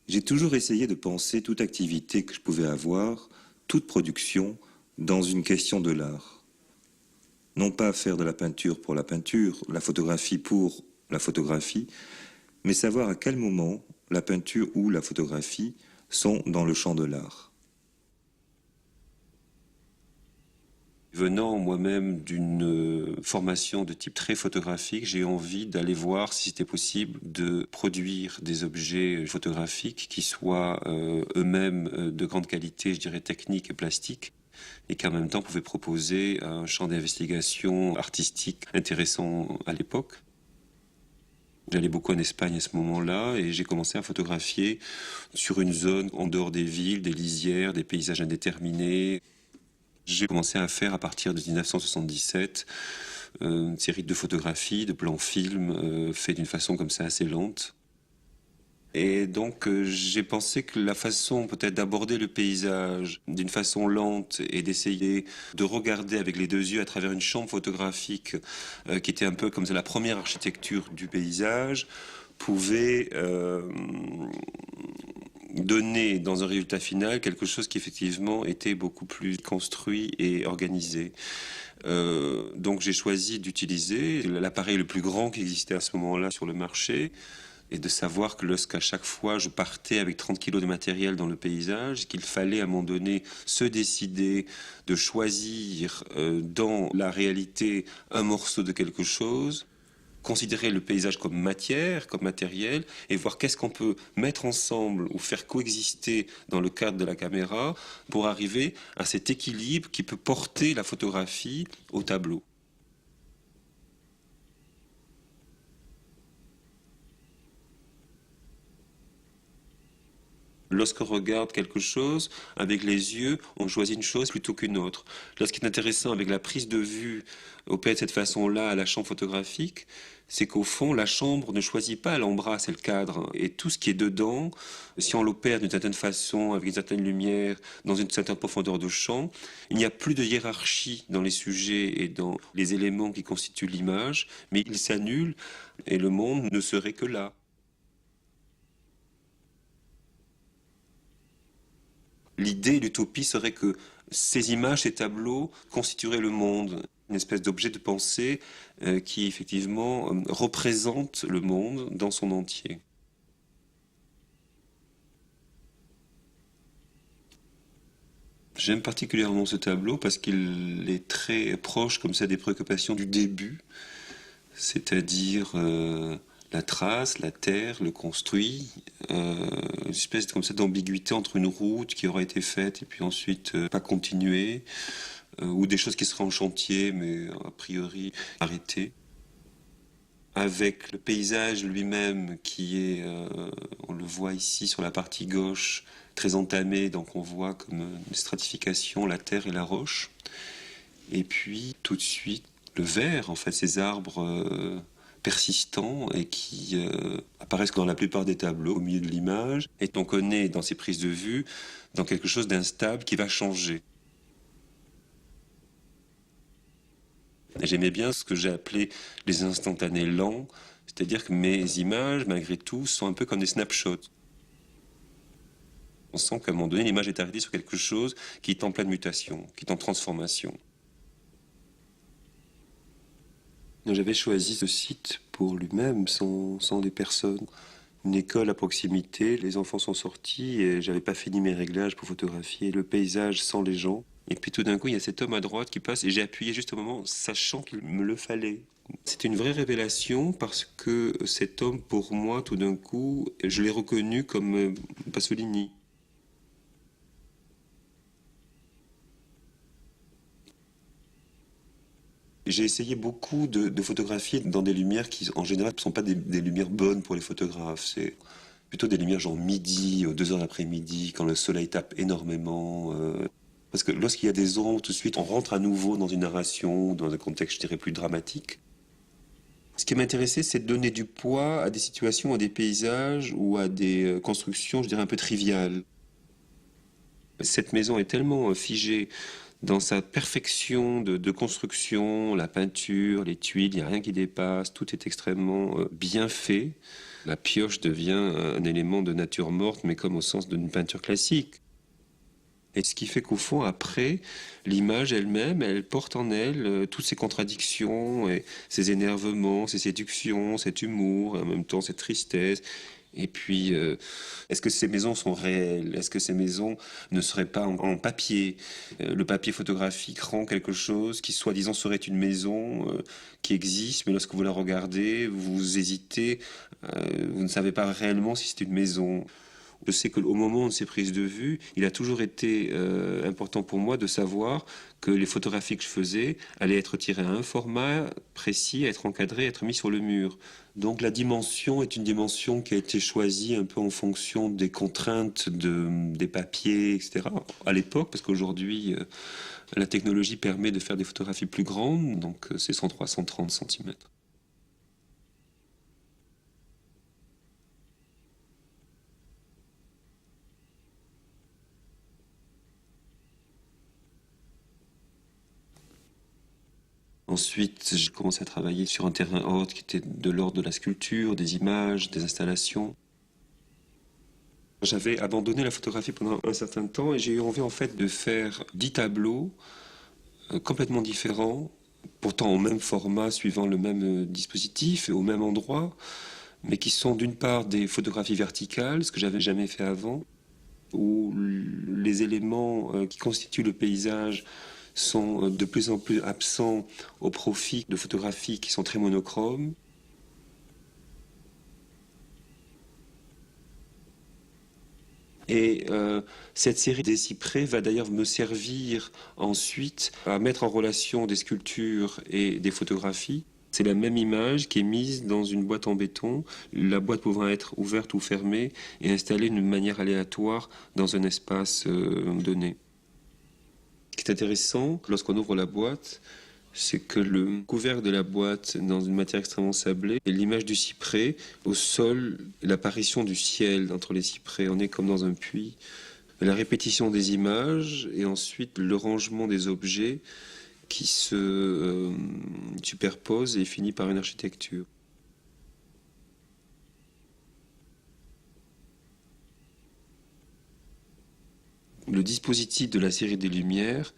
J'ai toujours essayé de penser toute activité que je pouvais avoir, toute production, dans une question de l'art. Non pas faire de la peinture pour la peinture, la photographie pour la photographie, mais savoir à quel moment la peinture ou la photographie sont dans le champ de l'art. Venant moi-même d'une formation de type très photographique, j'ai envie d'aller voir si c'était possible de produire des objets photographiques qui soient eux-mêmes de grande qualité, je dirais technique et plastique, et qui en même temps pouvaient proposer un champ d'investigation artistique intéressant à l'époque. J'allais beaucoup en Espagne à ce moment-là et j'ai commencé à photographier sur une zone en dehors des villes, des lisières, des paysages indéterminés. J'ai commencé à faire à partir de 1977 une série de photographies, de plans films faits d'une façon comme ça assez lente. Et donc j'ai pensé que la façon peut-être d'aborder le paysage d'une façon lente et d'essayer de regarder avec les deux yeux à travers une chambre photographique qui était un peu comme la première architecture du paysage pouvait donner dans un résultat final quelque chose qui effectivement était beaucoup plus construit et organisé. Donc j'ai choisi d'utiliser l'appareil le plus grand qui existait à ce moment-là sur le marché, et de savoir que lorsqu'à chaque fois je partais avec 30 kilos de matériel dans le paysage, qu'il fallait à un moment donné se décider de choisir dans la réalité un morceau de quelque chose, considérer le paysage comme matière, comme matériel, et voir qu'est-ce qu'on peut mettre ensemble ou faire coexister dans le cadre de la caméra pour arriver à cet équilibre qui peut porter la photographie au tableau. Lorsqu'on regarde quelque chose, avec les yeux, on choisit une chose plutôt qu'une autre. Là, ce qui est intéressant avec la prise de vue opérée de cette façon-là à la chambre photographique, c'est qu'au fond, la chambre ne choisit pas, elle embrasse, elle cadre. Et tout ce qui est dedans, si on l'opère d'une certaine façon, avec une certaine lumière, dans une certaine profondeur de champ, il n'y a plus de hiérarchie dans les sujets et dans les éléments qui constituent l'image, mais il s'annule et le monde ne serait que là. L'idée, l'utopie serait que ces images, ces tableaux constitueraient le monde, une espèce d'objet de pensée qui effectivement représente le monde dans son entier. J'aime particulièrement ce tableau parce qu'il est très proche comme ça des préoccupations du début, c'est-à-dire la trace, la terre, le construit, une espèce comme ça d'ambiguïté entre une route qui aurait été faite et puis ensuite pas continuée, ou des choses qui seraient en chantier mais a priori arrêtées. Avec le paysage lui-même qui est, on le voit ici sur la partie gauche, très entamé, donc on voit comme une stratification la terre et la roche. Et puis tout de suite le vert, en fait, ces arbres persistants et qui apparaissent dans la plupart des tableaux au milieu de l'image. Et on connaît dans ces prises de vue dans quelque chose d'instable qui va changer. J'aimais bien ce que j'ai appelé les instantanés lents, c'est-à-dire que mes images, malgré tout, sont un peu comme des snapshots. On sent qu'à un moment donné, l'image est arrêtée sur quelque chose qui est en pleine mutation, qui est en transformation. J'avais choisi ce site pour lui-même, sans les personnes. Une école à proximité, les enfants sont sortis et j'avais pas fini mes réglages pour photographier le paysage sans les gens. Et puis tout d'un coup, il y a cet homme à droite qui passe et j'ai appuyé juste au moment, sachant qu'il me le fallait. C'était une vraie révélation parce que cet homme, pour moi, tout d'un coup, je l'ai reconnu comme Pasolini. J'ai essayé beaucoup de photographier dans des lumières qui, en général, ne sont pas des lumières bonnes pour les photographes. C'est plutôt des lumières genre midi, 2 heures d'après-midi, quand le soleil tape énormément. Parce que lorsqu'il y a des ombres, tout de suite, on rentre à nouveau dans une narration, dans un contexte, je dirais, plus dramatique. Ce qui m'intéressait, c'est de donner du poids à des situations, à des paysages ou à des constructions, je dirais, un peu triviales. Cette maison est tellement figée dans sa perfection de construction, la peinture, les tuiles, il n'y a rien qui dépasse, tout est extrêmement bien fait. La pioche devient un élément de nature morte, mais comme au sens d'une peinture classique. Et ce qui fait qu'au fond, après, l'image elle-même, elle porte en elle toutes ces contradictions, et ces énervements, ces séductions, cet humour, en même temps cette tristesse. Et puis, est-ce que ces maisons sont réelles? Est-ce que ces maisons ne seraient pas en papier? Le papier photographique rend quelque chose qui, soi-disant, serait une maison qui existe, mais lorsque vous la regardez, vous hésitez, vous ne savez pas réellement si c'est une maison. Je sais qu'au moment de ces prises de vue, il a toujours été important pour moi de savoir que les photographies que je faisais allaient être tirées à un format précis, être encadrées, être mis sur le mur. Donc la dimension est une dimension qui a été choisie un peu en fonction des contraintes des papiers, etc. À l'époque, parce qu'aujourd'hui, la technologie permet de faire des photographies plus grandes, donc c'est 103-130 cm. Ensuite, j'ai commencé à travailler sur un terrain autre qui était de l'ordre de la sculpture, des images, des installations. J'avais abandonné la photographie pendant un certain temps et j'ai eu envie en fait de faire 10 tableaux complètement différents, pourtant au même format, suivant le même dispositif et au même endroit, mais qui sont d'une part des photographies verticales, ce que j'avais jamais fait avant, où les éléments qui constituent le paysage sont de plus en plus absents au profit de photographies qui sont très monochromes. Et cette série des cyprès va d'ailleurs me servir ensuite à mettre en relation des sculptures et des photographies. C'est la même image qui est mise dans une boîte en béton, la boîte pouvant être ouverte ou fermée et installée d'une manière aléatoire dans un espace donné. Ce qui est intéressant, lorsqu'on ouvre la boîte, c'est que le couvercle de la boîte, dans une matière extrêmement sablée, et l'image du cyprès, au sol, l'apparition du ciel entre les cyprès, on est comme dans un puits. La répétition des images et ensuite le rangement des objets qui se superposent et finit par une architecture. Le dispositif de la série des Lumières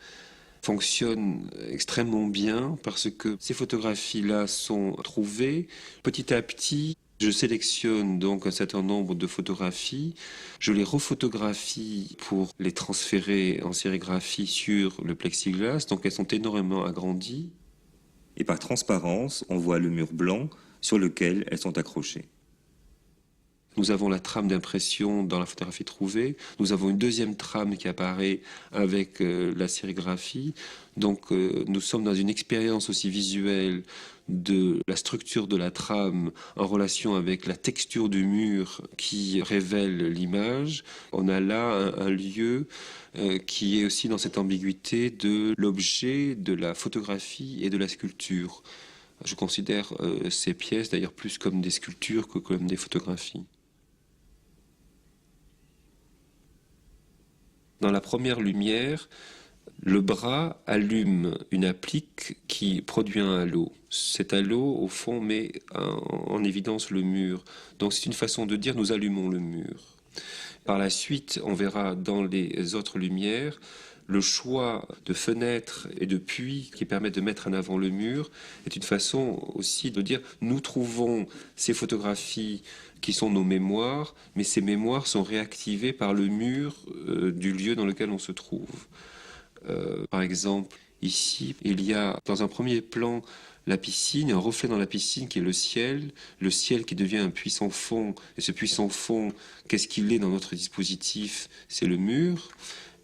fonctionne extrêmement bien parce que ces photographies-là sont trouvées petit à petit. Je sélectionne donc un certain nombre de photographies, je les rephotographie pour les transférer en sérigraphie sur le plexiglas, donc elles sont énormément agrandies. Et par transparence, on voit le mur blanc sur lequel elles sont accrochées. Nous avons la trame d'impression dans la photographie trouvée. Nous avons une deuxième trame qui apparaît avec la sérigraphie. Donc nous sommes dans une expérience aussi visuelle de la structure de la trame en relation avec la texture du mur qui révèle l'image. On a là un lieu qui est aussi dans cette ambiguïté de l'objet, de la photographie et de la sculpture. Je considère ces pièces d'ailleurs plus comme des sculptures que comme des photographies. Dans la première lumière, le bras allume une applique qui produit un halo. Cet halo, au fond, met en évidence le mur. Donc c'est une façon de dire nous allumons le mur. Par la suite, on verra dans les autres lumières le choix de fenêtres et de puits qui permettent de mettre en avant le mur est une façon aussi de dire nous trouvons ces photographies qui sont nos mémoires, mais ces mémoires sont réactivées par le mur du lieu dans lequel on se trouve. Par exemple, ici, il y a dans un premier plan la piscine, un reflet dans la piscine qui est le ciel qui devient un puits sans fond, et ce puits sans fond, qu'est-ce qu'il est dans notre dispositif? C'est le mur.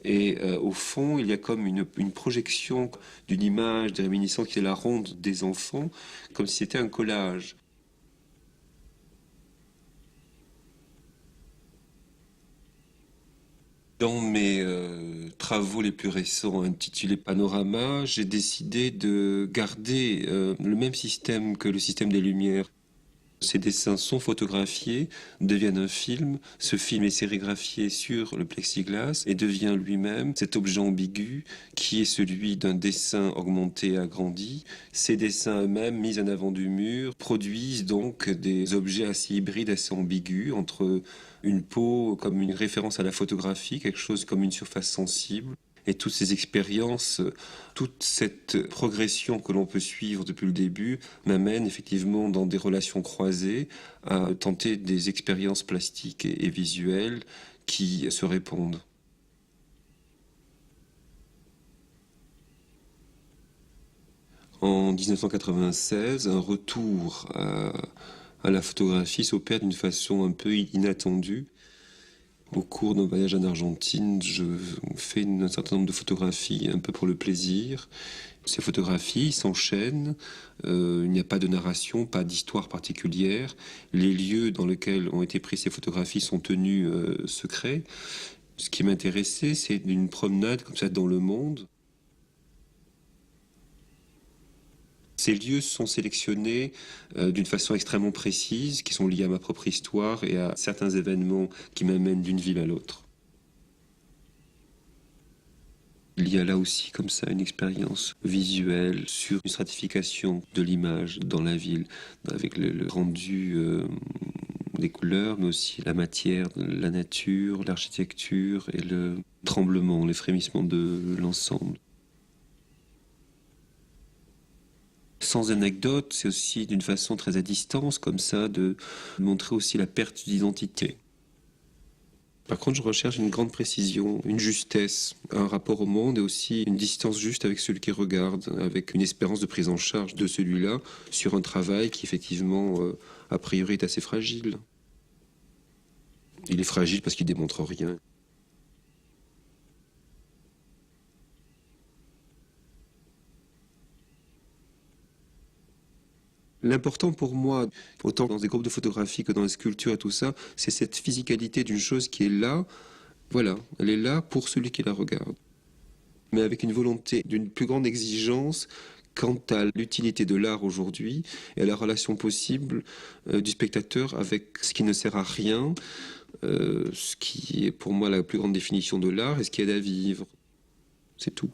Et au fond, il y a comme une projection d'une image, des réminiscences qui est la ronde des enfants, comme si c'était un collage. Dans mes travaux les plus récents intitulés Panorama, j'ai décidé de garder le même système que le système des Lumières. Ces dessins sont photographiés, deviennent un film. Ce film est sérigraphié sur le plexiglas et devient lui-même cet objet ambigu qui est celui d'un dessin augmenté et agrandi. Ces dessins eux-mêmes, mis en avant du mur, produisent donc des objets assez hybrides, assez ambigus, entre une peau comme une référence à la photographie, quelque chose comme une surface sensible. Et toutes ces expériences, toute cette progression que l'on peut suivre depuis le début m'amène effectivement dans des relations croisées à tenter des expériences plastiques et visuelles qui se répondent. En 1996, un retour à la photographie s'opère d'une façon un peu inattendue. Au cours d'un voyage en Argentine, je fais un certain nombre de photographies un peu pour le plaisir. Ces photographies s'enchaînent, il n'y a pas de narration, pas d'histoire particulière. Les lieux dans lesquels ont été prises ces photographies sont tenus secrets. Ce qui m'intéressait, c'est une promenade comme ça dans le monde. Ces lieux sont sélectionnés d'une façon extrêmement précise, qui sont liés à ma propre histoire et à certains événements qui m'amènent d'une ville à l'autre. Il y a là aussi comme ça une expérience visuelle sur une stratification de l'image dans la ville, avec le rendu des couleurs, mais aussi la matière, la nature, l'architecture et le tremblement, les frémissements de l'ensemble. Sans anecdote, c'est aussi d'une façon très à distance, comme ça, de montrer aussi la perte d'identité. Par contre, je recherche une grande précision, une justesse, un rapport au monde et aussi une distance juste avec celui qui regarde, avec une espérance de prise en charge de celui-là sur un travail qui, effectivement, a priori, est assez fragile. Il est fragile parce qu'il démontre rien. L'important pour moi, autant dans des groupes de photographie que dans les sculptures et tout ça, c'est cette physicalité d'une chose qui est là. Voilà, elle est là pour celui qui la regarde. Mais avec une volonté d'une plus grande exigence quant à l'utilité de l'art aujourd'hui et à la relation possible du spectateur avec ce qui ne sert à rien, ce qui est pour moi la plus grande définition de l'art et ce qui aide à vivre. C'est tout.